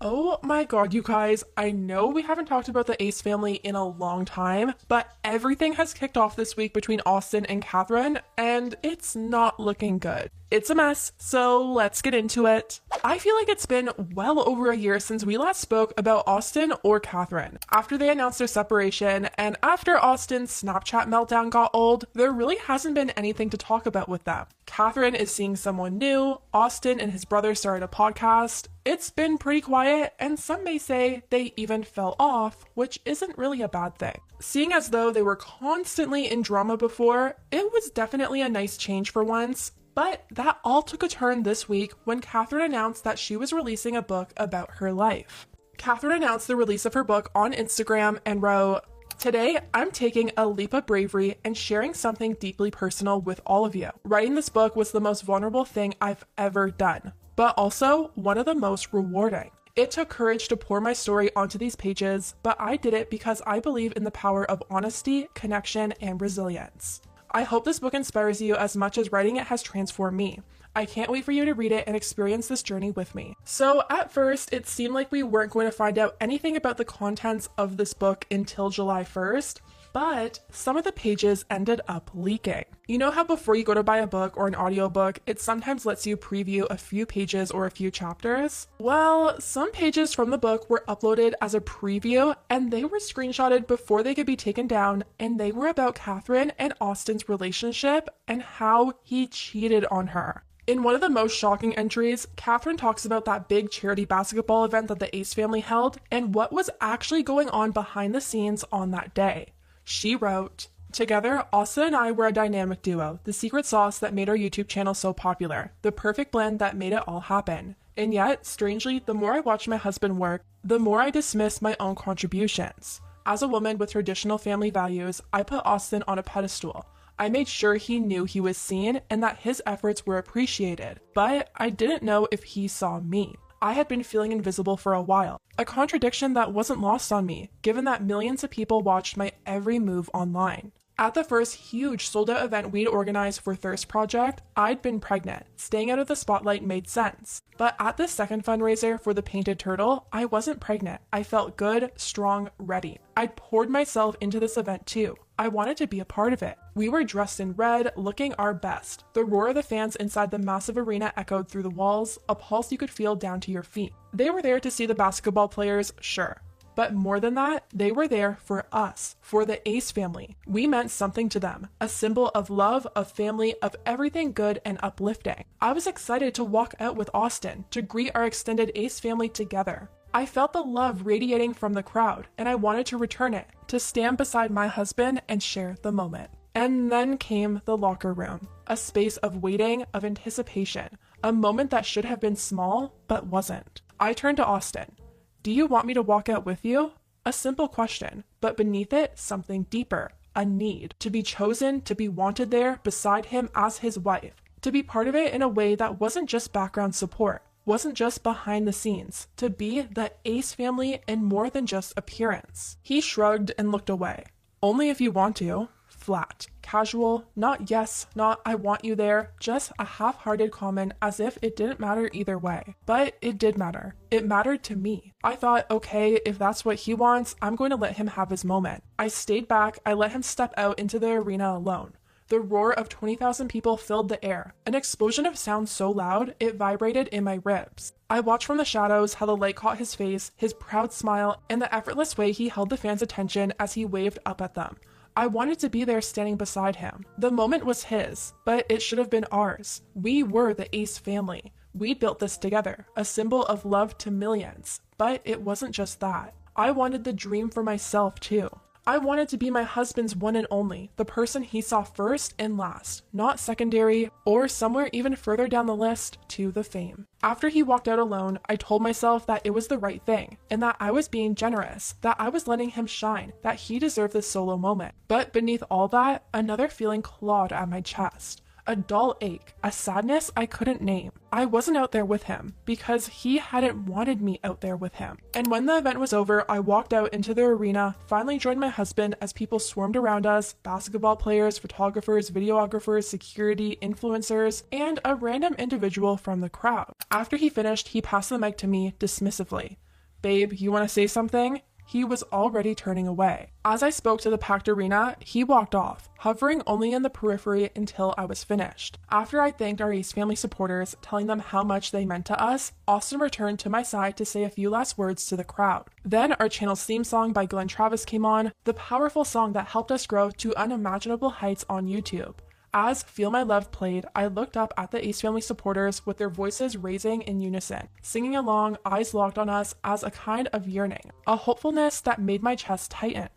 Oh my god, you guys, I know we haven't talked about the Ace family in a long time, but everything has kicked off this week between Austin and Catherine, and it's not looking good. It's a mess, so let's get into it. I feel like it's been well over a year since we last spoke about Austin or Catherine. After they announced their separation, and after Austin's Snapchat meltdown got old, there really hasn't been anything to talk about with them. Catherine is seeing someone new, Austin and his brother started a podcast. It's been pretty quiet, and some may say they even fell off, which isn't really a bad thing. Seeing as though they were constantly in drama before, it was definitely a nice change for once. But that all took a turn this week when Catherine announced that she was releasing a book about her life. Catherine announced the release of her book on Instagram and wrote, "Today, I'm taking a leap of bravery and sharing something deeply personal with all of you. Writing this book was the most vulnerable thing I've ever done, but also one of the most rewarding. It took courage to pour my story onto these pages, but I did it because I believe in the power of honesty, connection, and resilience. I hope this book inspires you as much as writing it has transformed me. I can't wait for you to read it and experience this journey with me." So at first, it seemed like we weren't going to find out anything about the contents of this book until July 1st, but some of the pages ended up leaking. You know how before you go to buy a book or an audiobook, it sometimes lets you preview a few pages or a few chapters? Well, some pages from the book were uploaded as a preview and they were screenshotted before they could be taken down, and they were about Catherine and Austin's relationship and how he cheated on her. In one of the most shocking entries, Catherine talks about that big charity basketball event that the Ace family held and what was actually going on behind the scenes on that day. She wrote, "Together, Austin and I were a dynamic duo, the secret sauce that made our YouTube channel so popular, the perfect blend that made it all happen. And yet, strangely, the more I watched my husband work, the more I dismissed my own contributions. As a woman with traditional family values, I put Austin on a pedestal. I made sure he knew he was seen and that his efforts were appreciated, but I didn't know if he saw me. I had been feeling invisible for a while, a contradiction that wasn't lost on me, given that millions of people watched my every move online. At the first huge sold-out event we'd organized for Thirst Project, I'd been pregnant. Staying out of the spotlight made sense. But at the second fundraiser for the Painted Turtle, I wasn't pregnant. I felt good, strong, ready. I'd poured myself into this event too. I wanted to be a part of it. We were dressed in red, looking our best. The roar of the fans inside the massive arena echoed through the walls, a pulse you could feel down to your feet. They were there to see the basketball players, sure. But more than that, they were there for us, for the Ace family. We meant something to them, a symbol of love, of family, of everything good and uplifting. I was excited to walk out with Austin, to greet our extended Ace family together. I felt the love radiating from the crowd, and I wanted to return it, to stand beside my husband and share the moment. And then came the locker room, a space of waiting, of anticipation, a moment that should have been small, but wasn't. I turned to Austin. "Do you want me to walk out with you?" A simple question, but beneath it, something deeper, a need. To be chosen, to be wanted there beside him as his wife. To be part of it in a way that wasn't just background support, wasn't just behind the scenes. To be the Ace family and more than just appearance. He shrugged and looked away. "Only if you want to." Flat, casual, not yes, not I want you there, just a half-hearted comment as if it didn't matter either way. But it did matter. It mattered to me. I thought, okay, if that's what he wants, I'm going to let him have his moment. I stayed back, I let him step out into the arena alone. The roar of 20,000 people filled the air, an explosion of sound so loud, it vibrated in my ribs. I watched from the shadows how the light caught his face, his proud smile, and the effortless way he held the fans' attention as he waved up at them. I wanted to be there standing beside him. The moment was his, but it should have been ours. We were the Ace family. We built this together, a symbol of love to millions. But it wasn't just that. I wanted the dream for myself too. I wanted to be my husband's one and only, the person he saw first and last, not secondary or somewhere even further down the list to the fame. After he walked out alone, I told myself that it was the right thing, and that I was being generous, that I was letting him shine, that he deserved this solo moment. But beneath all that, another feeling clawed at my chest. A dull ache, a sadness I couldn't name. I wasn't out there with him because he hadn't wanted me out there with him. And when the event was over, I walked out into the arena, finally joined my husband as people swarmed around us, basketball players, photographers, videographers, security, influencers, and a random individual from the crowd. After he finished, he passed the mic to me dismissively. "Babe, you want to say something?" He was already turning away. As I spoke to the packed arena, he walked off, hovering only in the periphery until I was finished. After I thanked our Ace family supporters, telling them how much they meant to us, Austin returned to my side to say a few last words to the crowd. Then our channel's theme song by Glenn Travis came on, the powerful song that helped us grow to unimaginable heights on YouTube. As Feel My Love played, I looked up at the Ace family supporters with their voices raising in unison, singing along, eyes locked on us as a kind of yearning, a hopefulness that made my chest tighten.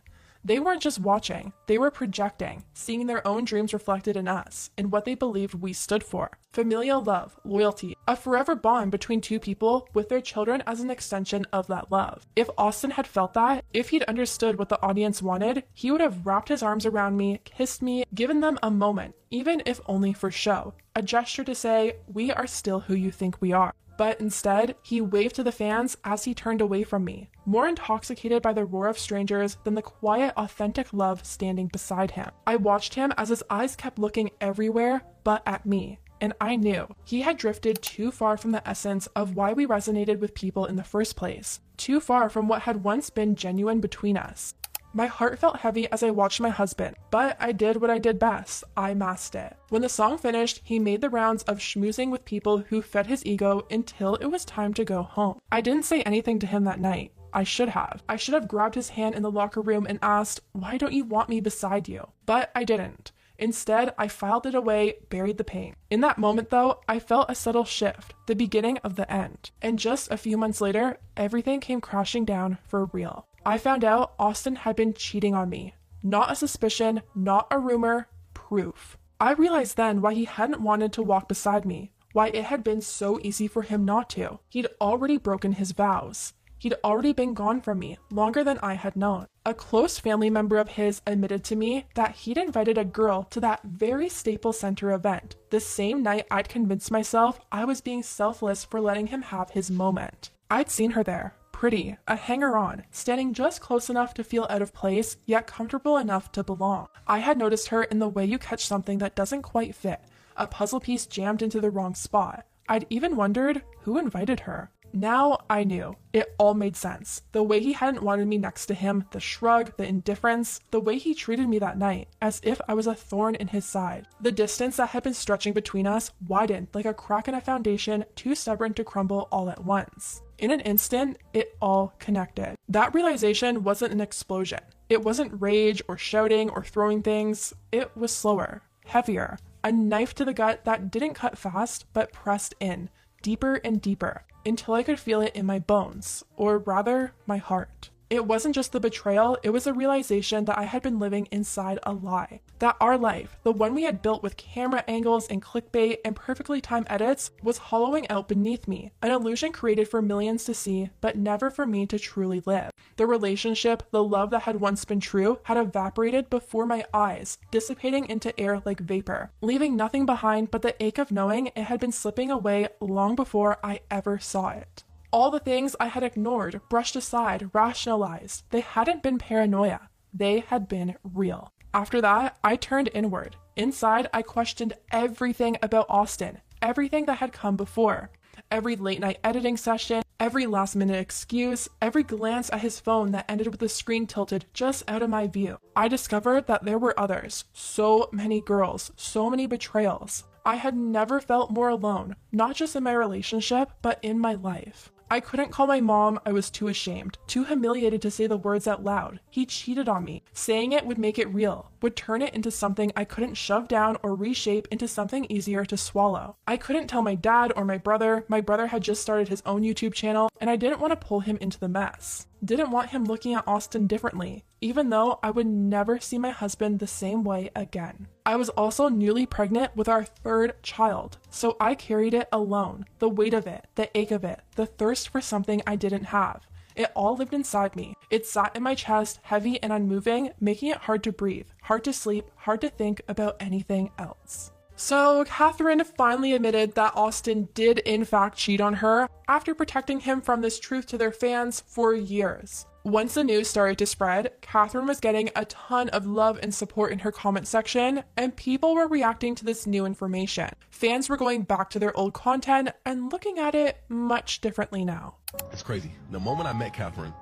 They weren't just watching, they were projecting, seeing their own dreams reflected in us, in what they believed we stood for. Familial love, loyalty, a forever bond between two people with their children as an extension of that love. If Austin had felt that, if he'd understood what the audience wanted, he would have wrapped his arms around me, kissed me, given them a moment, even if only for show. A gesture to say, "We are still who you think we are." But instead, he waved to the fans as he turned away from me, more intoxicated by the roar of strangers than the quiet, authentic love standing beside him. I watched him as his eyes kept looking everywhere but at me, and I knew he had drifted too far from the essence of why we resonated with people in the first place, too far from what had once been genuine between us. My heart felt heavy as I watched my husband, but I did what I did best. I masked it. When the song finished, he made the rounds of schmoozing with people who fed his ego until it was time to go home. I didn't say anything to him that night. I should have. I should have grabbed his hand in the locker room and asked, "Why don't you want me beside you?" But I didn't. Instead, I filed it away, buried the pain. In that moment though, I felt a subtle shift, the beginning of the end. And just a few months later, everything came crashing down for real. I found out Austin had been cheating on me. Not a suspicion, not a rumor, proof. I realized then why he hadn't wanted to walk beside me, why it had been so easy for him not to. He'd already broken his vows. He'd already been gone from me longer than I had known. A close family member of his admitted to me that he'd invited a girl to that very Staples Center event, the same night I'd convinced myself I was being selfless for letting him have his moment. I'd seen her there. Pretty, a hanger-on, standing just close enough to feel out of place, yet comfortable enough to belong. I had noticed her in the way you catch something that doesn't quite fit, a puzzle piece jammed into the wrong spot. I'd even wondered who invited her. Now I knew. It all made sense. The way he hadn't wanted me next to him, the shrug, the indifference, the way he treated me that night, as if I was a thorn in his side. The distance that had been stretching between us widened like a crack in a foundation too stubborn to crumble all at once. In an instant, it all connected. That realization wasn't an explosion. It wasn't rage or shouting or throwing things. It was slower, heavier, a knife to the gut that didn't cut fast but pressed in, deeper and deeper, until I could feel it in my bones, or rather, my heart. It wasn't just the betrayal, it was a realization that I had been living inside a lie. That our life, the one we had built with camera angles and clickbait and perfectly timed edits, was hollowing out beneath me, an illusion created for millions to see, but never for me to truly live. The relationship, the love that had once been true, had evaporated before my eyes, dissipating into air like vapor, leaving nothing behind but the ache of knowing it had been slipping away long before I ever saw it. All the things I had ignored, brushed aside, rationalized, they hadn't been paranoia. They had been real. After that, I turned inward. Inside, I questioned everything about Austin, everything that had come before. Every late night editing session, every last minute excuse, every glance at his phone that ended with the screen tilted just out of my view. I discovered that there were others, so many girls, so many betrayals. I had never felt more alone, not just in my relationship, but in my life. I couldn't call my mom, I was too ashamed, too humiliated to say the words out loud. He cheated on me. Saying it would make it real, would turn it into something I couldn't shove down or reshape into something easier to swallow. I couldn't tell my dad or my brother had just started his own YouTube channel, and I didn't want to pull him into the mess. Didn't want him looking at Austin differently, even though I would never see my husband the same way again. I was also newly pregnant with our third child, so I carried it alone. The weight of it, the ache of it, the thirst for something I didn't have. It all lived inside me. It sat in my chest, heavy and unmoving, making it hard to breathe, hard to sleep, hard to think about anything else. So, Catherine finally admitted that Austin did in fact cheat on her after protecting him from this truth to their fans for years. Once the news started to spread, Catherine was getting a ton of love and support in her comment section, and people were reacting to this new information. Fans were going back to their old content and looking at it much differently now. It's crazy. The moment I met Catherine,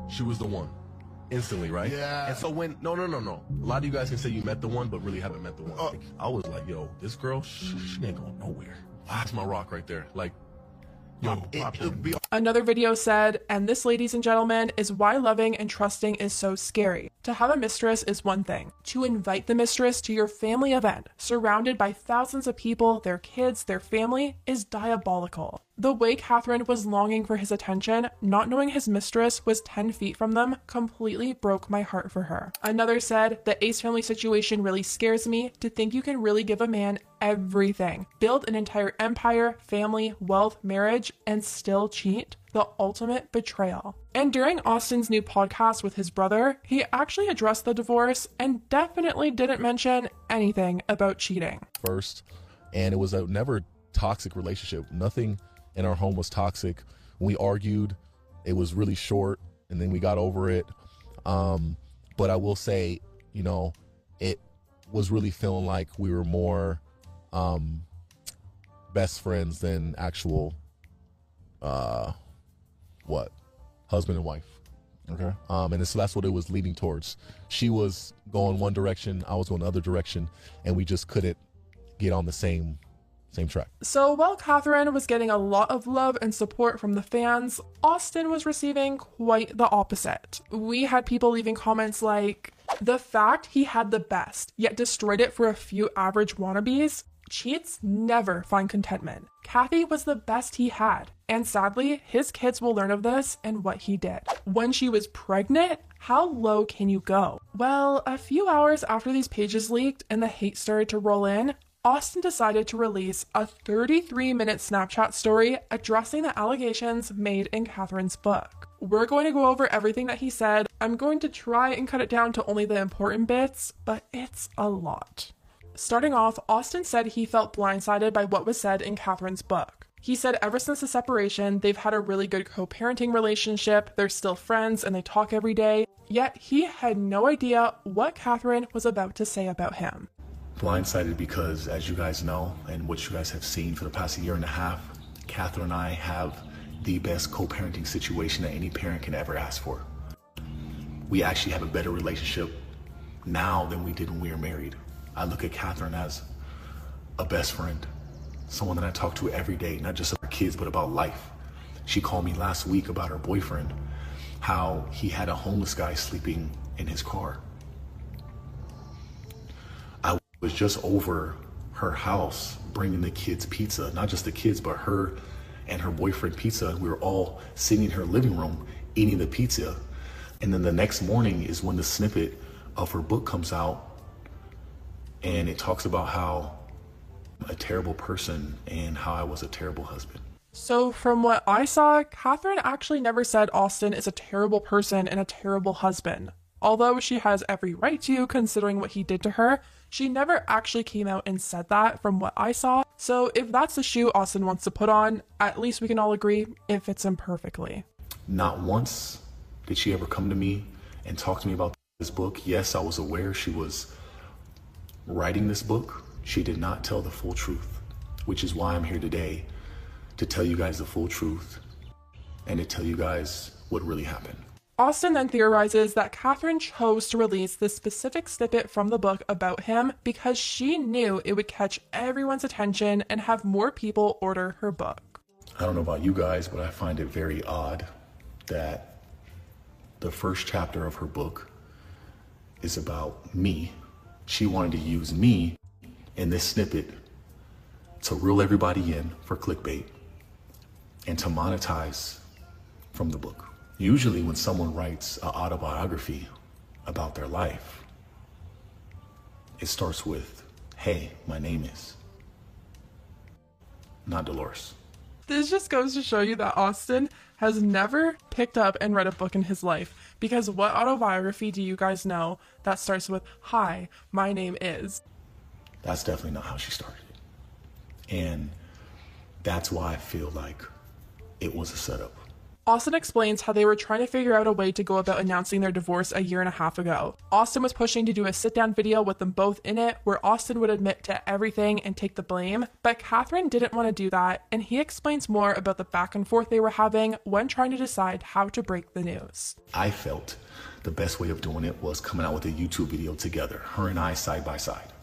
she was the one. Instantly, right? Yeah. And so when, no. A lot of you guys can say you met the one, but really haven't met the one. Like, I was like, yo, this girl, she ain't going nowhere. That's my rock right there. Like, yo, Another video said, and this, ladies and gentlemen, is why loving and trusting is so scary. To have a mistress is one thing. To invite the mistress to your family event, surrounded by thousands of people, their kids, their family, is diabolical. The way Catherine was longing for his attention, not knowing his mistress was 10 feet from them, completely broke my heart for her. Another said, the Ace family situation really scares me. To think you can really give a man everything, build an entire empire, family, wealth, marriage, and still cheat. The ultimate betrayal. And during Austin's new podcast with his brother, he actually addressed the divorce and definitely didn't mention anything about cheating. First, and it was a never toxic relationship. Nothing in our home was toxic. When we argued, it was really short, and then we got over it. But I will say, you know, it was really feeling like we were more best friends than actual husband and wife. Okay. And so that's what it was leading towards. She was going one direction, I was going the other direction, and we just couldn't get on the same track. So while Catherine was getting a lot of love and support from the fans, Austin was receiving quite the opposite. We had people leaving comments like, the fact he had the best, yet destroyed it for a few average wannabes. Cheats never find contentment. Kathy was the best he had, and sadly, his kids will learn of this and what he did. When she was pregnant, how low can you go? Well, a few hours after these pages leaked and the hate started to roll in, Austin decided to release a 33-minute Snapchat story addressing the allegations made in Catherine's book. We're going to go over everything that he said. I'm going to try and cut it down to only the important bits, but it's a lot. Starting off, Austin said he felt blindsided by what was said in Catherine's book. He said ever since the separation, they've had a really good co-parenting relationship, they're still friends, and they talk every day, yet he had no idea what Catherine was about to say about him. Blindsided because, as you guys know, and what you guys have seen for the past year and a half, Catherine and I have the best co-parenting situation that any parent can ever ask for. We actually have a better relationship now than we did when we were married. I look at Catherine as a best friend, someone that I talk to every day, not just about kids, but about life. She called me last week about her boyfriend, how he had a homeless guy sleeping in his car. I was just over her house bringing the kids pizza, not just the kids, but her and her boyfriend pizza. We were all sitting in her living room eating the pizza. And then the next morning is when the snippet of her book comes out, and it talks about how a terrible person and how I was a terrible husband. So from what I saw, Catherine actually never said Austin is a terrible person and a terrible husband. Although she has every right to, considering what he did to her, she never actually came out and said that from what I saw. So if that's the shoe Austin wants to put on, at least we can all agree it fits him perfectly. Not once did she ever come to me and talk to me about this book. Yes, I was aware she was writing this book. She did not tell the full truth, which is why I'm here today, to tell you guys the full truth and to tell you guys what really happened. Austin then theorizes that Catherine chose to release this specific snippet from the book about him because she knew it would catch everyone's attention and have more people order her book. I don't know about you guys, but I find it very odd that the first chapter of her book is about me. She wanted to use me in this snippet to reel everybody in for clickbait and to monetize from the book. Usually when someone writes an autobiography about their life, it starts with, hey, my name is, not Dolores. This just goes to show you that Austin has never picked up and read a book in his life, because what autobiography do you guys know that starts with, hi, my name is? That's definitely not how she started it. And that's why I feel like it was a setup. Austin explains how they were trying to figure out a way to go about announcing their divorce a year and a half ago. Austin was pushing to do a sit-down video with them both in it, where Austin would admit to everything and take the blame, but Catherine didn't want to do that, and he explains more about the back and forth they were having when trying to decide how to break the news. I felt the best way of doing it was coming out with a YouTube video together, her and I side by side.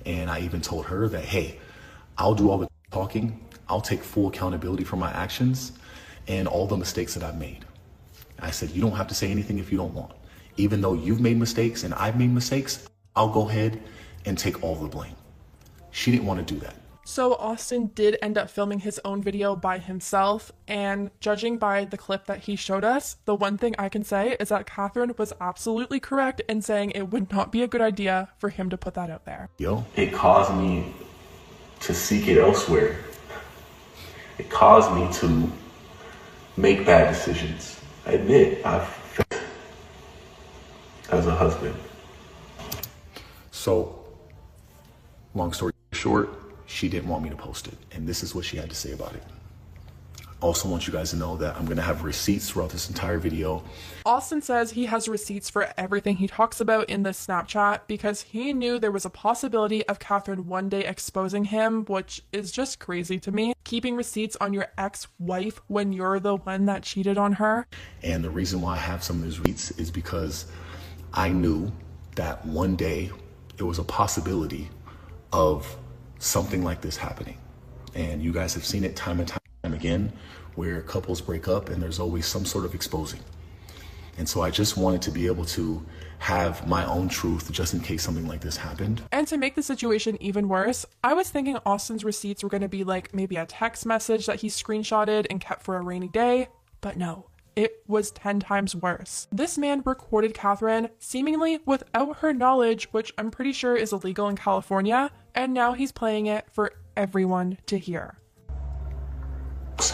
And I even told her that, hey, I'll do all the talking, I'll take full accountability for my actions and all the mistakes that I've made. I said, you don't have to say anything if you don't want. Even though you've made mistakes and I've made mistakes, I'll go ahead and take all the blame. She didn't want to do that. So Austin did end up filming his own video by himself, and judging by the clip that he showed us, the one thing I can say is that Catherine was absolutely correct in saying it would not be a good idea for him to put that out there. It caused me to seek it elsewhere. It caused me to make bad decisions. I admit I've failed as a husband. So, long story short, she didn't want me to post it. And this is what she had to say about it. Also want you guys to know that I'm going to have receipts throughout this entire video. Austin says he has receipts for everything he talks about in this Snapchat because he knew there was a possibility of Catherine one day exposing him, which is just crazy to me. Keeping receipts on your ex-wife when you're the one that cheated on her. And the reason why I have some of those receipts is because I knew that one day it was a possibility of something like this happening. And you guys have seen it time and time again, where couples break up and there's always some sort of exposing. And so I just wanted to be able to have my own truth just in case something like this happened. And to make the situation even worse, I was thinking Austin's receipts were going to be like maybe a text message that he screenshotted and kept for a rainy day, but no. It was 10 times worse. This man recorded Catherine seemingly without her knowledge, which I'm pretty sure is illegal in California, and now he's playing it for everyone to hear.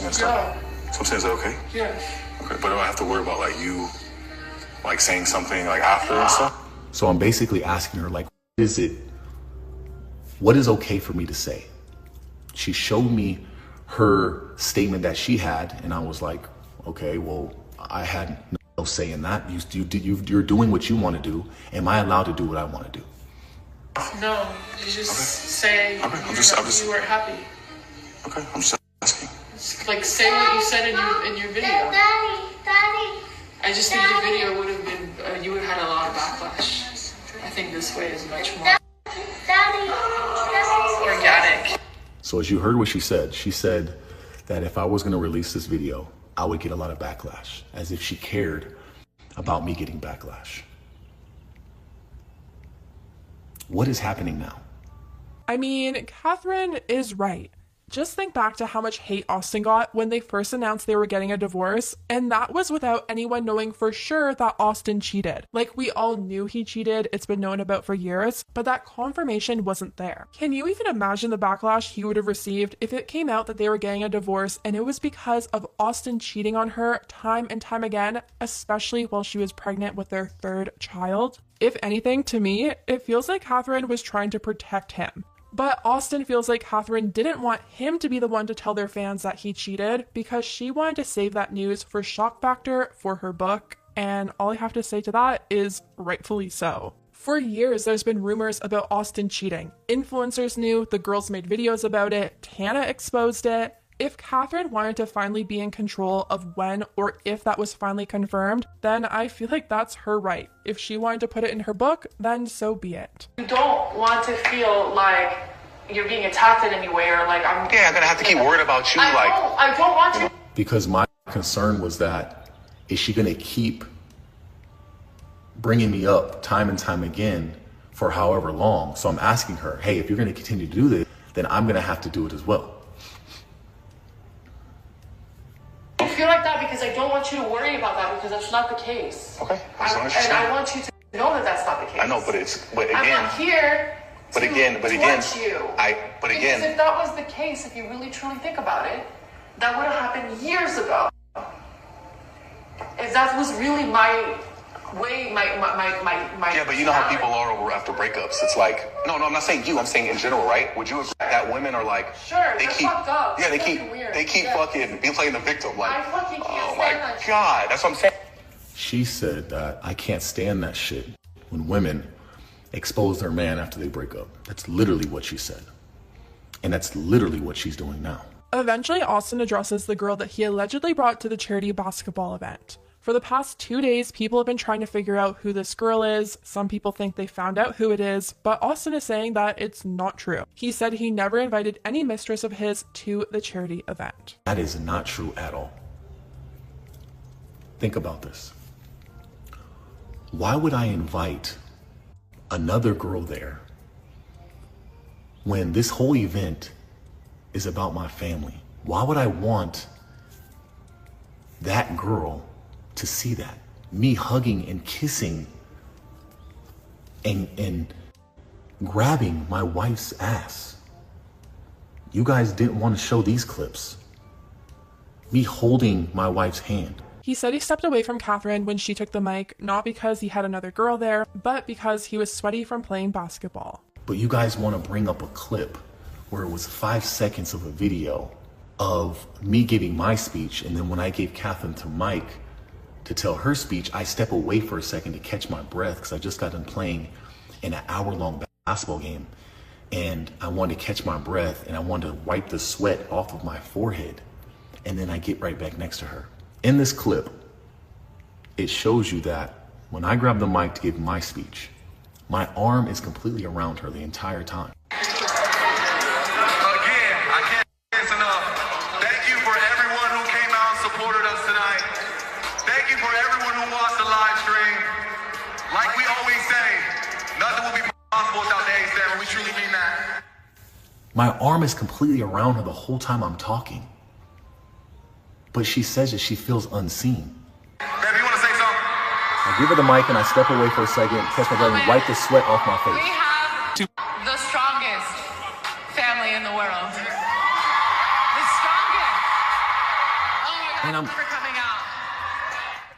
Yeah. So is that okay? Yeah. Okay, but do I have to worry about like you like saying something like after and stuff? So I'm basically asking her, like, what is okay for me to say? She showed me her statement that she had, and I was like, okay, well, I had no say in that. You're doing what you want to do. Am I allowed to do what I want to do? No, you just say you weren't happy. Okay, I'm just asking. Like, say what you said in your video. Daddy. I just think your video would have been, you would have had a lot of backlash. I think this way is much more organic. So as you heard what she said that if I was going to release this video, I would get a lot of backlash, as if she cared about me getting backlash. What is happening now? I mean, Catherine is right. Just think back to how much hate Austin got when they first announced they were getting a divorce, and that was without anyone knowing for sure that Austin cheated. Like, we all knew he cheated, it's been known about for years, but that confirmation wasn't there. Can you even imagine the backlash he would have received if it came out that they were getting a divorce and it was because of Austin cheating on her time and time again, especially while she was pregnant with their third child? If anything, to me, it feels like Catherine was trying to protect him. But Austin feels like Catherine didn't want him to be the one to tell their fans that he cheated because she wanted to save that news for shock factor for her book, and all I have to say to that is rightfully so. For years, there's been rumors about Austin cheating. Influencers knew, the girls made videos about it, Tana exposed it. If Catherine wanted to finally be in control of when or if that was finally confirmed, then I feel like that's her right. If she wanted to put it in her book, then so be it. You don't want to feel like you're being attacked in any way, or like I'm gonna have to keep worried about you. I don't want to. Because my concern was that, is she gonna keep bringing me up time and time again for however long? So I'm asking her, hey, if you're gonna continue to do this, then I'm gonna have to do it as well. I feel like that because I don't want you to worry about that, because that's not the case. Okay, I want you to know that that's not the case. I know, but again, I'm not here but to again, torch you. Because if that was the case, if you really truly think about it, that would have happened years ago. If that was really my way my Yeah, but you know how people are over after breakups. It's like, no, I'm not saying you. I'm saying in general, right? Would you agree that women are like, Sure, they're fucked up. Yeah, they It's keep, fucking weird. they keep Yeah. fucking be playing the victim. Like, I fucking can't oh my stand that shit. god, that's what I'm saying. She said that I can't stand that shit when women expose their man after they break up. That's literally what she said. And that's literally what she's doing now. Eventually, Austin addresses the girl that he allegedly brought to the charity basketball event. For the past 2 days, people have been trying to figure out who this girl is. Some people think they found out who it is, but Austin is saying that it's not true. He said he never invited any mistress of his to the charity event. That is not true at all. Think about this. Why would I invite another girl there when this whole event is about my family? Why would I want that girl to see that? Me hugging and kissing and grabbing my wife's ass. You guys didn't want to show these clips. Me holding my wife's hand. He said he stepped away from Catherine when she took the mic, not because he had another girl there, but because he was sweaty from playing basketball. But you guys want to bring up a clip where it was 5 seconds of a video of me giving my speech, and then when I gave Catherine to Mike to tell her speech, I step away for a second to catch my breath because I just got done playing in an hour-long basketball game, and I wanted to catch my breath and I wanted to wipe the sweat off of my forehead, and then I get right back next to her. In this clip, it shows you that when I grab the mic to give my speech, my arm is completely around her the entire time. Again, I can't say this enough. Thank you for everyone who came out and supported us tonight. Thank you for everyone who watched the live stream. Like we always say, nothing will be possible without the Ace Family. We truly mean that. My arm is completely around her the whole time I'm talking. But she says that she feels unseen. Baby, you want to say something? I give her the mic and I step away for a second, catch my breath and wipe the sweat off my We face. have the strongest family in the world. The strongest. Oh my God, And I'm- thank you for coming out.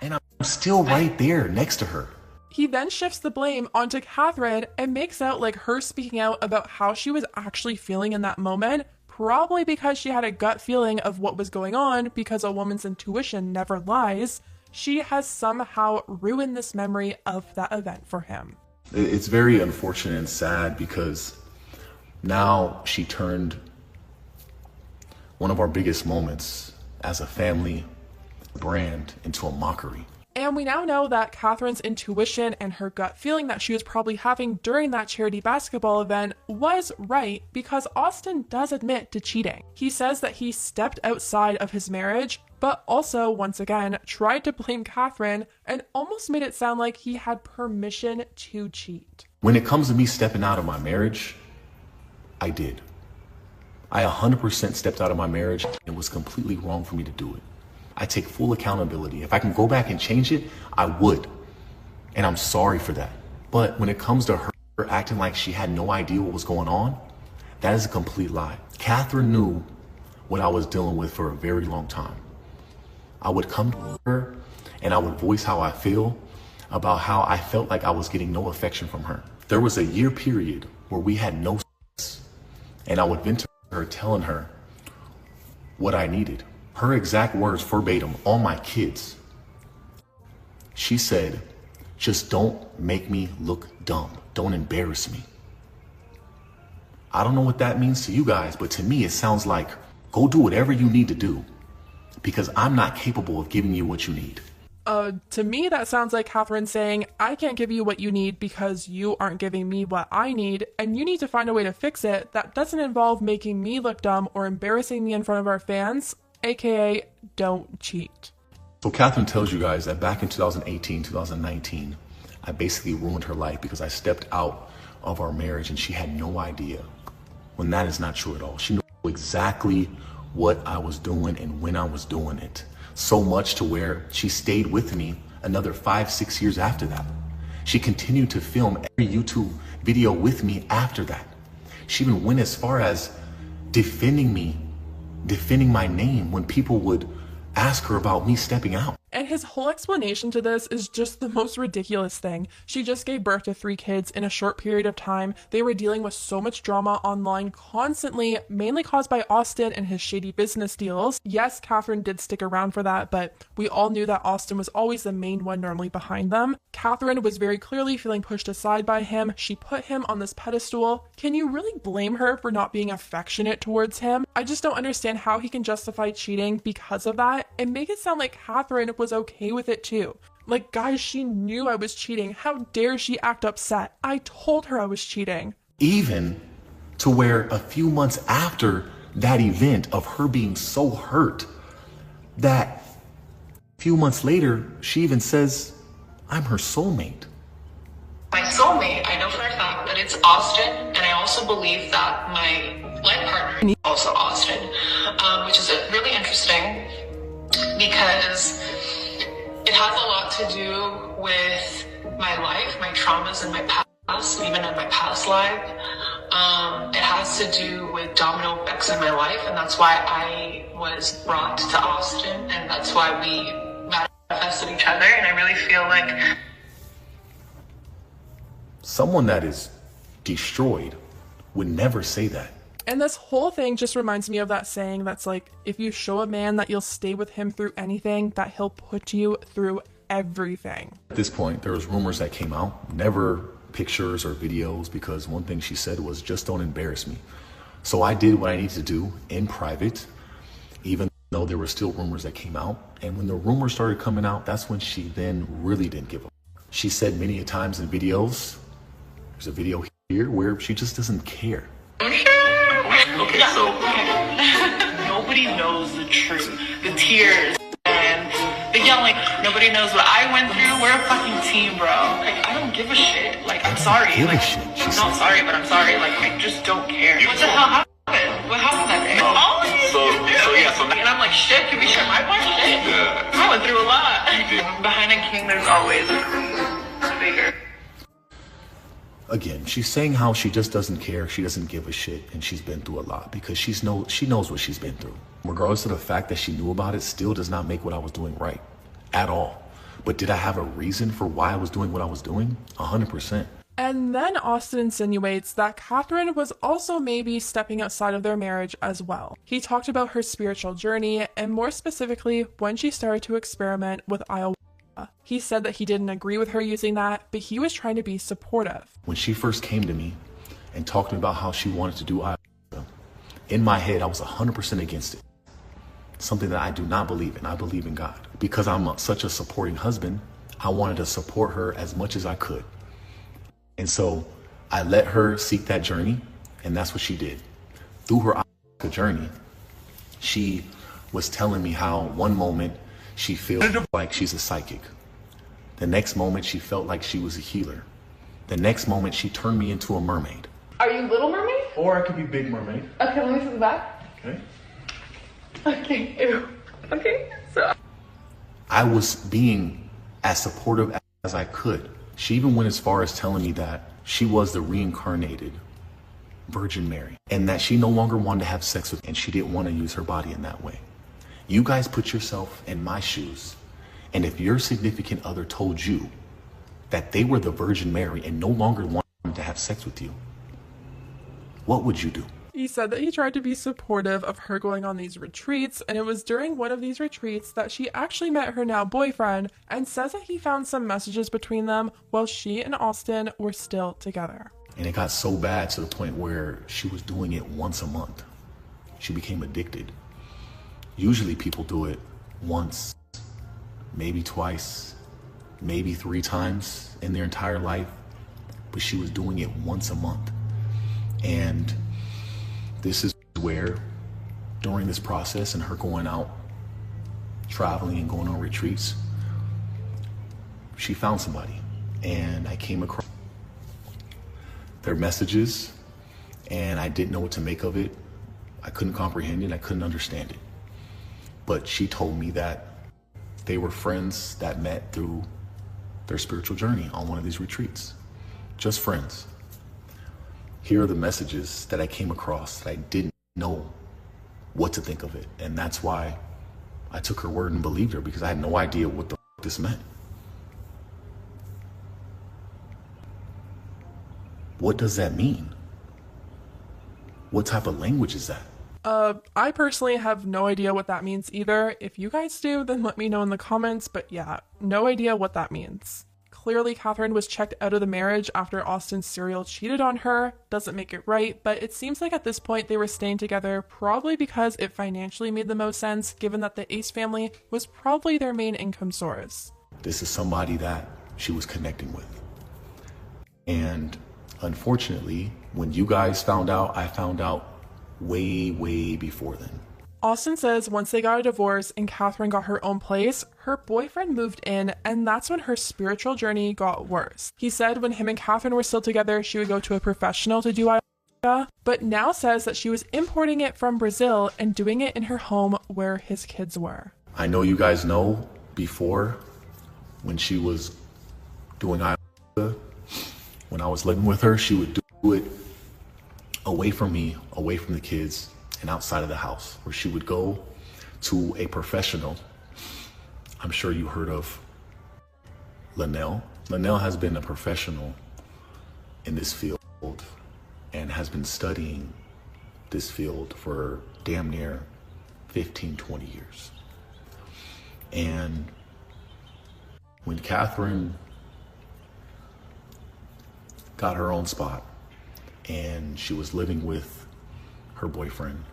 And I'm still right there next to her. He then shifts the blame onto Catherine and makes out like her speaking out about how she was actually feeling in that moment, probably because she had a gut feeling of what was going on, because a woman's intuition never lies. She has somehow ruined this memory of that event for him. It's very unfortunate and sad because now she turned one of our biggest moments as a family brand into a mockery. And we now know that Catherine's intuition and her gut feeling that she was probably having during that charity basketball event was right, because Austin does admit to cheating. He says that he stepped outside of his marriage, but also, once again, tried to blame Catherine and almost made it sound like he had permission to cheat. When it comes to me stepping out of my marriage, I did. I 100% stepped out of my marriage. It was completely wrong for me to do it. I take full accountability. If I can go back and change it, I would. And I'm sorry for that. But when it comes to her acting like she had no idea what was going on, that is a complete lie. Catherine knew what I was dealing with for a very long time. I would come to her and I would voice how I feel about how I felt like I was getting no affection from her. There was a year period where we had no sex, and I would vent to her telling her what I needed. Her exact words verbatim on my kids. She said, "Just don't make me look dumb. Don't embarrass me." I don't know what that means to you guys, but to me it sounds like, go do whatever you need to do because I'm not capable of giving you what you need. To me, that sounds like Catherine saying, I can't give you what you need because you aren't giving me what I need, and you need to find a way to fix it that doesn't involve making me look dumb or embarrassing me in front of our fans, aka don't cheat. So Catherine tells you guys that back in 2018, 2019, I basically ruined her life because I stepped out of our marriage and she had no idea, when that is not true at all. She knew exactly what I was doing and when I was doing it. So much to where she stayed with me another 5-6 years after that. She continued to film every YouTube video with me after that. She even went as far as defending me, defending my name when people would ask her about me stepping out. And his whole explanation to this is just the most ridiculous thing. She just gave birth to 3 kids in a short period of time. They were dealing with so much drama online constantly, mainly caused by Austin and his shady business deals. Yes, Catherine did stick around for that, but we all knew that Austin was always the main one normally behind them. Catherine was very clearly feeling pushed aside by him. She put him on this pedestal. Can you really blame her for not being affectionate towards him? I just don't understand how he can justify cheating because of that and make it sound like Catherine was okay with it too. Like, guys, she knew I was cheating. How dare she act upset? I told her I was cheating. Even to where a few months after that event of her being so hurt, that a few months later, she even says, I'm her soulmate. My soulmate, I know for a fact that it's Austin, and I also believe that my life partner is also Austin, which is really interesting because it has a lot to do with my life, my traumas in my past, even in my past life. It has to do with domino effects in my life, and that's why I was brought to Austin, and that's why we manifested each other, and I really feel like someone that is destroyed would never say that. And this whole thing just reminds me of that saying that's like, if you show a man that you'll stay with him through anything, that he'll put you through everything. At this point, there was rumors that came out, never pictures or videos, because one thing she said was, just don't embarrass me. So I did what I needed to do in private, even though there were still rumors that came out. And when the rumors started coming out, that's when she then really didn't give up. She said many a times in videos, there's a video here where she just doesn't care. Okay, so nobody knows the truth, the tears and the yelling. Nobody knows what I went through. We're a fucking team, bro. Like, I don't give a shit. Like, I'm sorry. Like, I'm not sorry, but I'm sorry. Like, I just don't care. What the hell happened? What happened that day? And I'm like, shit, can we share my part? Shit. Yeah. I went through a lot. Behind a king, there's always a bigger. Again, she's saying how she just doesn't care, she doesn't give a shit, and she's been through a lot because she knows what she's been through. Regardless of the fact that she knew about it, still does not make what I was doing right at all. But did I have a reason for why I was doing what I was doing? 100%. And then Austin insinuates that Catherine was also maybe stepping outside of their marriage as well. He talked about her spiritual journey, and more specifically, when she started to experiment with ayahuasca. He said that he didn't agree with her using that, but he was trying to be supportive. When she first came to me and talked to me about how she wanted to do ayahuasca, in my head, I was 100% against it. Something that I do not believe in. I believe in God. Because I'm such a supporting husband, I wanted to support her as much as I could. And so I let her seek that journey, and that's what she did. Through her ayahuasca journey, she was telling me how one moment she feels like she's a psychic. The next moment she felt like she was a healer. The next moment she turned me into a mermaid. Are you Little Mermaid? Or I could be Big Mermaid. Okay, let me see the back. Okay. Okay, ew. Okay, so I was being as supportive as I could. She even went as far as telling me that she was the reincarnated Virgin Mary and that she no longer wanted to have sex with me and she didn't want to use her body in that way. You guys put yourself in my shoes, and if your significant other told you that they were the Virgin Mary and no longer wanted to have sex with you, what would you do? He said that he tried to be supportive of her going on these retreats, and it was during one of these retreats that she actually met her now boyfriend, and says that he found some messages between them while she and Austin were still together. And it got so bad to the point where she was doing it once a month. She became addicted. Usually people do it once, maybe twice, maybe 3 times in their entire life, but she was doing it once a month. And this is where, during this process and her going out, traveling and going on retreats, she found somebody. And I came across their messages, and I didn't know what to make of it. I couldn't comprehend it, I couldn't understand it. But she told me that they were friends that met through their spiritual journey on one of these retreats. Just friends. Here are the messages that I came across that I didn't know what to think of it. And that's why I took her word and believed her because I had no idea what the f this meant. What does that mean? What type of language is that? I personally have no idea what that means either. If you guys do, then let me know in the comments, but yeah, no idea what that means. Clearly, Catherine was checked out of the marriage after Austin's serial cheated on her. Doesn't make it right, but it seems like at this point they were staying together probably because it financially made the most sense, given that the Ace family was probably their main income source. This is somebody that she was connecting with. And unfortunately, when you guys found out, I found out way before then. Austin says once they got a divorce and Catherine got her own place, her boyfriend moved in, and that's when her spiritual journey got worse. He said when him and Catherine were still together, she would go to a professional to do ayahuasca, but now says that she was importing it from Brazil and doing it in her home where his kids were. I know you guys know before, when she was doing ayahuasca, when I was living with her, she would do it away from me, away from the kids, and outside of the house, where she would go to a professional. I'm sure you heard of Linnell. Linnell has been a professional in this field and has been studying this field for damn near 15, 20 years. And when Catherine got her own spot and she was living with her boyfriend,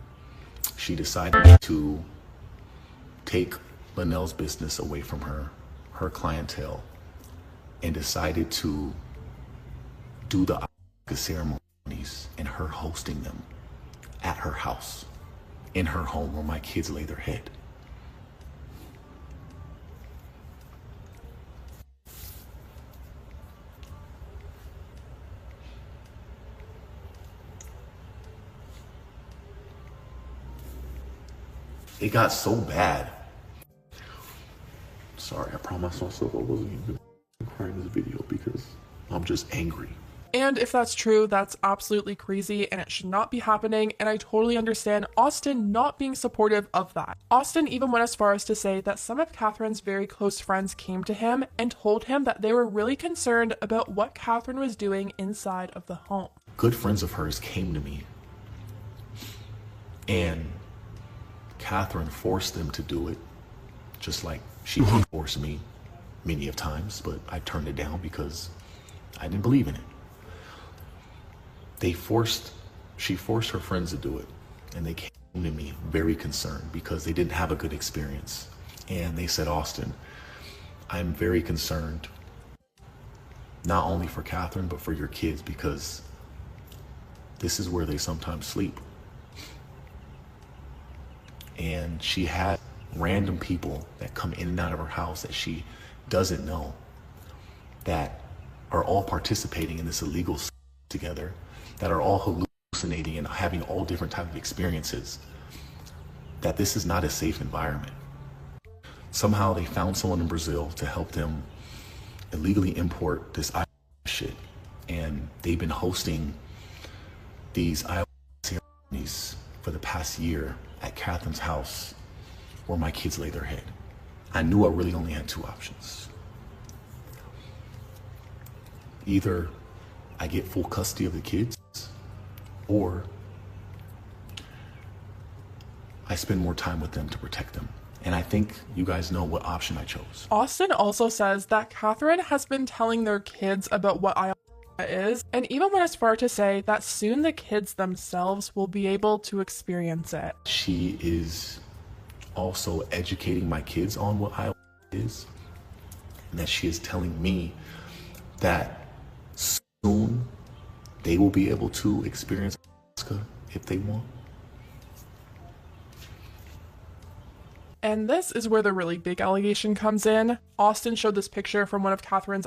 she decided to take Linnell's business away from her clientele, and decided to do the ayahuasca ceremonies and her hosting them at her house, in her home where my kids lay their head. It got so bad. Sorry, I promised myself I wasn't even crying in this video because I'm just angry. And if that's true, that's absolutely crazy and it should not be happening, and I totally understand Austin not being supportive of that. Austin even went as far as to say that some of Catherine's very close friends came to him and told him that they were really concerned about what Catherine was doing inside of the home. Good friends of hers came to me, and Catherine forced them to do it, just like she forced me many of times, but I turned it down because I didn't believe in it. She forced her friends to do it, and they came to me very concerned because they didn't have a good experience. And they said, Austin, I'm very concerned, not only for Catherine, but for your kids, because this is where they sometimes sleep. And she had random people that come in and out of her house that she doesn't know, that are all participating in this illegal together, that are all hallucinating and having all different types of experiences, that this is not a safe environment. Somehow they found someone in Brazil to help them illegally import this shit, and they've been hosting these ceremonies for the past year at Catherine's house where my kids lay their head. I knew I really only had two options. Either I get full custody of the kids, or I spend more time with them to protect them. And I think you guys know what option I chose. Austin also says that Catherine has been telling their kids about what ayahuasca is, and even went as far to say that soon the kids themselves will be able to experience it. She is also educating my kids on what ayahuasca is, and that she is telling me that soon they will be able to experience ayahuasca if they want. And this is where the really big allegation comes in. Austin showed this picture from one of Catherine's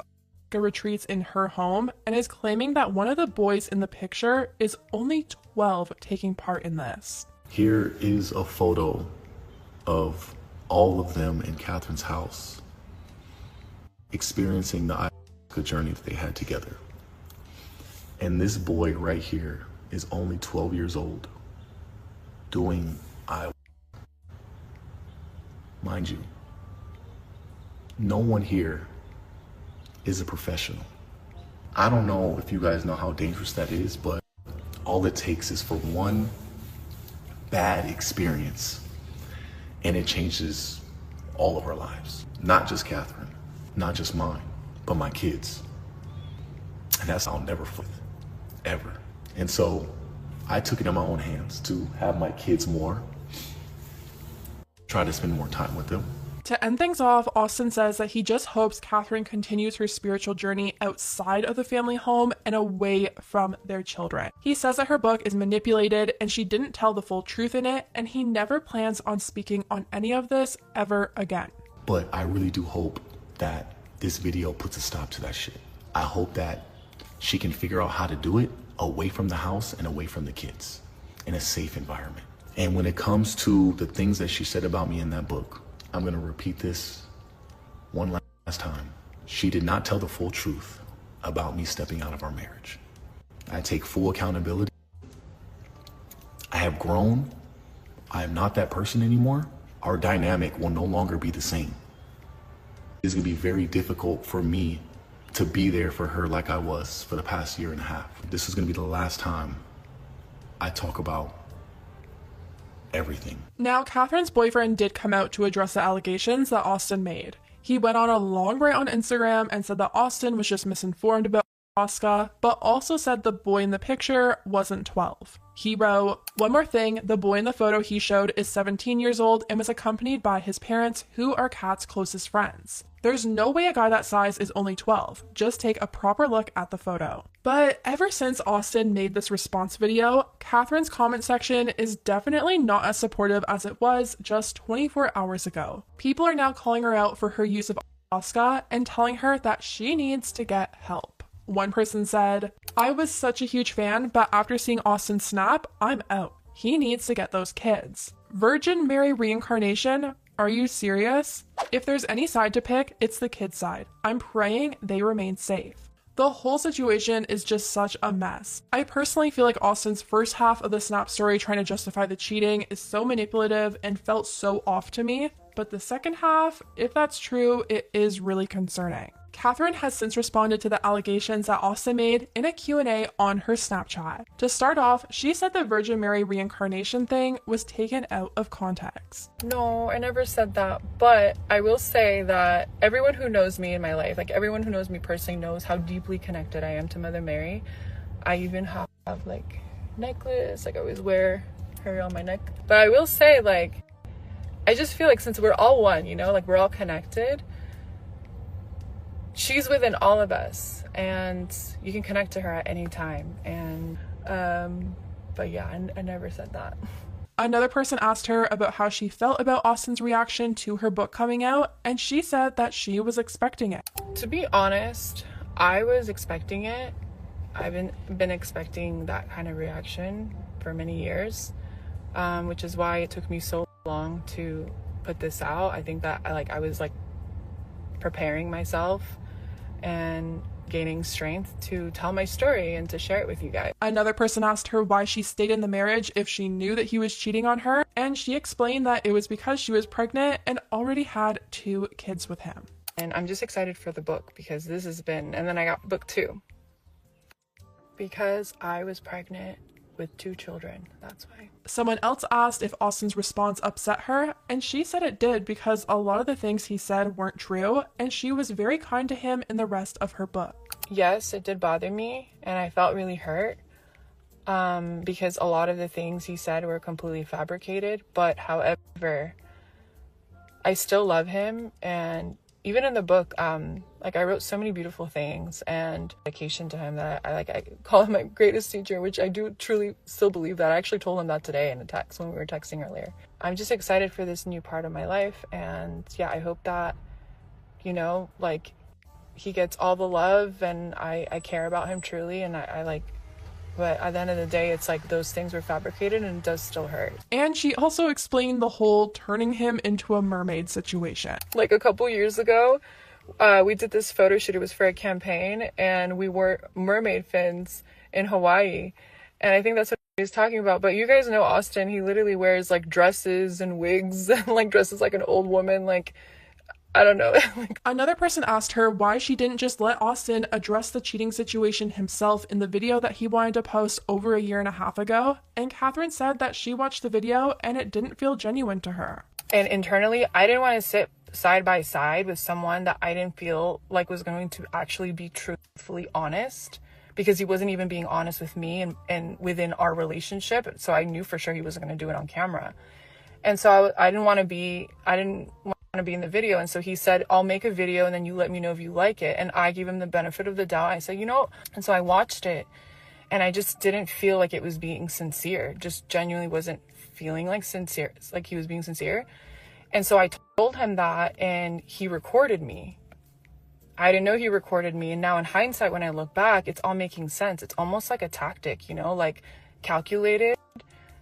retreats in her home and is claiming that one of the boys in the picture is only 12 taking part in this. Here is a photo of all of them in Catherine's house experiencing the ayahuasca journey that they had together. And this boy right here is only 12 years old doing ayahuasca. Mind you, no one here is a professional. I don't know if you guys know how dangerous that is, but all it takes is for one bad experience and it changes all of our lives. Not just Catherine, not just mine, but my kids. And that's I'll never forget, ever. And so I took it in my own hands to have my kids more, try to spend more time with them. To end things off, Austin says that he just hopes Catherine continues her spiritual journey outside of the family home and away from their children. He says that her book is manipulated and she didn't tell the full truth in it, and he never plans on speaking on any of this ever again. But I really do hope that this video puts a stop to that shit. I hope that she can figure out how to do it away from the house and away from the kids in a safe environment. And when it comes to the things that she said about me in that book, I'm gonna repeat this one last time. She did not tell the full truth about me stepping out of our marriage. I take full accountability. I have grown. I am not that person anymore. Our dynamic will no longer be the same. It's gonna be very difficult for me to be there for her like I was for the past year and a half. This is gonna be the last time I talk about everything. Now, Catherine's boyfriend did come out to address the allegations that Austin made. He went on a long rant on Instagram and said that Austin was just misinformed about Oscar, but also said the boy in the picture wasn't 12. He wrote, "One more thing, the boy in the photo he showed is 17 years old and was accompanied by his parents, who are Kat's closest friends. There's no way a guy that size is only 12. Just take a proper look at the photo." But ever since Austin made this response video, Catherine's comment section is definitely not as supportive as it was just 24 hours ago. People are now calling her out for her use of Oscar and telling her that she needs to get help. One person said, "I was such a huge fan, but after seeing Austin snap, I'm out. He needs to get those kids. Virgin Mary reincarnation? Are you serious? If there's any side to pick, it's the kid's side. I'm praying they remain safe." The whole situation is just such a mess. I personally feel like Austin's first half of the snap story trying to justify the cheating is so manipulative and felt so off to me, but the second half, if that's true, it is really concerning. Catherine has since responded to the allegations that Austin made in a Q&A on her Snapchat. To start off, she said the Virgin Mary reincarnation thing was taken out of context. No, I never said that, but I will say that everyone who knows me in my life, like everyone who knows me personally, knows how deeply connected I am to Mother Mary. I even have like necklace, like I always wear her on my neck. But I will say, like, I just feel like since we're all one, you know, like we're all connected, she's within all of us and you can connect to her at any time. And but yeah, I never said that. Another person asked her about how she felt about Austin's reaction to her book coming out, and she said that she was expecting it. To be honest, I was expecting it. I've been expecting that kind of reaction for many years, which is why it took me so long to put this out. I think that I was preparing myself and gaining strength to tell my story and to share it with you guys. Another person asked her why she stayed in the marriage if she knew that he was cheating on her, and she explained that it was because she was pregnant and already had 2 kids with him. And I'm just excited for the book because this has been, and then I got book 2 because I was pregnant with 2 children. That's why. Someone else asked if Austin's response upset her, and she said it did because a lot of the things he said weren't true, and she was very kind to him in the rest of her book. Yes, it did bother me, and I felt really hurt because a lot of the things he said were completely fabricated. But however, I still love him, and even in the book, I wrote so many beautiful things and dedication to him that I call him my greatest teacher, which I do truly still believe that. I actually told him that today in a text when we were texting earlier. I'm just excited for this new part of my life, and yeah, I hope that, you know, like, he gets all the love, and I care about him truly, and but at the end of the day, it's like those things were fabricated and it does still hurt. And she also explained the whole turning him into a mermaid situation. Like a couple years ago, we did this photo shoot. It was for a campaign, and we wore mermaid fins in Hawaii. And I think that's what he's talking about. But you guys know Austin, he literally wears like dresses and wigs and like dresses like an old woman. Like, I don't know. Another person asked her why she didn't just let Austin address the cheating situation himself in the video that he wanted to post over a year and a half ago, and Catherine said that she watched the video and it didn't feel genuine to her. And internally, I didn't want to sit side by side with someone that I didn't feel like was going to actually be truthfully honest, because he wasn't even being honest with me and within our relationship. So I knew for sure he wasn't going to do it on camera. And so I didn't want to be in the video. And so he said, I'll make a video and then you let me know if you like it. And I gave him the benefit of the doubt. I said, and so I watched it and I just didn't feel like it was being sincere. Just genuinely wasn't feeling like sincere, like he was being sincere. And so I told him that, and he recorded me. I didn't know he recorded me. And now in hindsight, when I look back, it's all making sense. It's almost like a tactic, like calculated.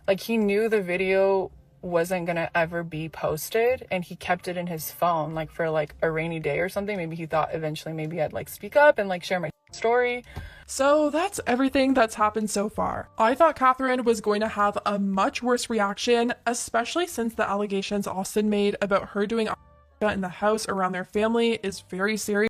Like he knew the video wasn't gonna ever be posted and he kept it in his phone like for like a rainy day or something. Maybe he thought eventually maybe I'd like speak up and like share my story. So that's everything that's happened so far. I thought Catherine was going to have a much worse reaction, especially since the allegations Austin made about her doing in the house around their family is very serious.